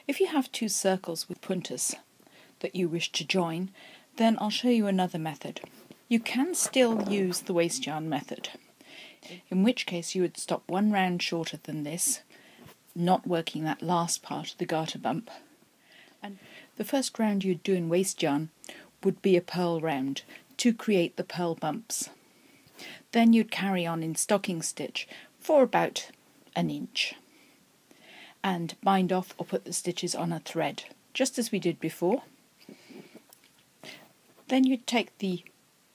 If you have two circles with puntas that you wish to join, then I'll show you another method. You can still use the waste yarn method, in which case you would stop one round shorter than this, not working that last part of the garter bump. And the first round you'd do in waste yarn would be a purl round to create the purl bumps. Then you'd carry on in stocking stitch for about an inch and bind off or put the stitches on a thread, just as we did before. Then you'd take the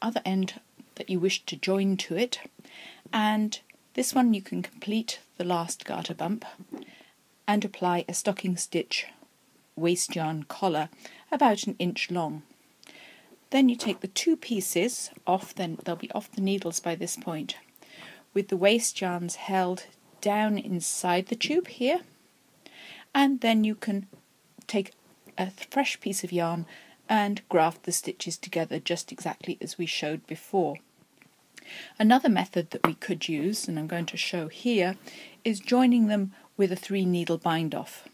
other end that you wish to join to it, and this one you can complete the last garter bump and apply a stocking stitch waste yarn collar about an inch long. Then you take the two pieces off, then they'll be off the needles by this point, with the waste yarns held down inside the tube here, and then you can take a fresh piece of yarn and graft the stitches together just exactly as we showed before. Another method that we could use, and I'm going to show here, is joining them with a 3-needle bind off.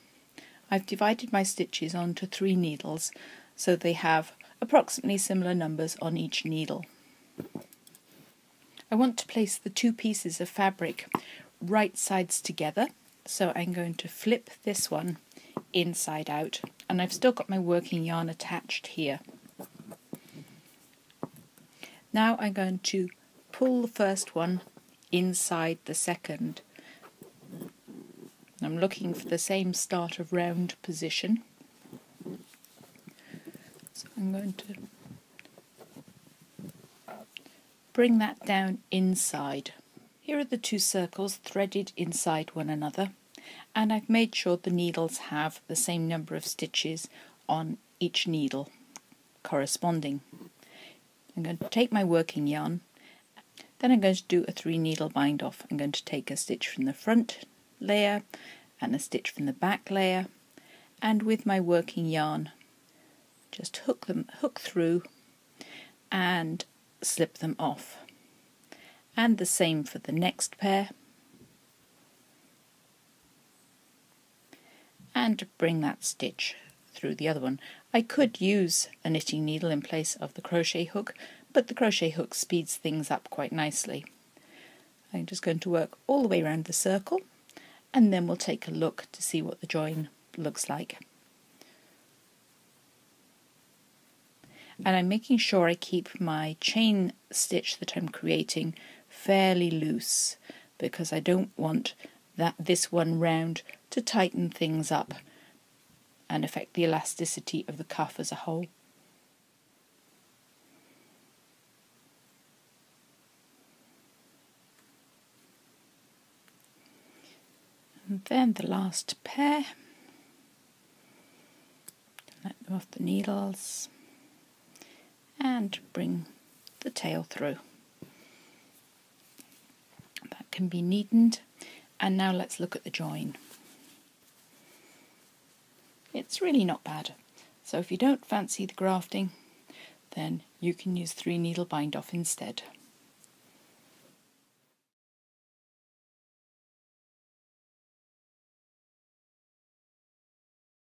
I've divided my stitches onto 3 needles so they have approximately similar numbers on each needle. I want to place the two pieces of fabric right sides together, so I'm going to flip this one inside out, and I've still got my working yarn attached here. Now I'm going to pull the first one inside the second. I'm looking for the same start of round position. So I'm going to bring that down inside. Here are the two circles threaded inside one another, and I've made sure the needles have the same number of stitches on each needle corresponding. I'm going to take my working yarn, then I'm going to do a 3-needle bind off. I'm going to take a stitch from the front layer and a stitch from the back layer, and with my working yarn just hook through and slip them off. And the same for the next pair, and bring that stitch through the other one. I could use a knitting needle in place of the crochet hook, but the crochet hook speeds things up quite nicely. I'm just going to work all the way around the circle, and then we'll take a look to see what the join looks like. And I'm making sure I keep my chain stitch that I'm creating fairly loose, because I don't want this one round to tighten things up and affect the elasticity of the cuff as a whole. And then the last pair, let them off the needles and bring the tail through. That can be neatened, and now let's look at the join. It's really not bad, so if you don't fancy the grafting, then you can use 3-needle bind off instead.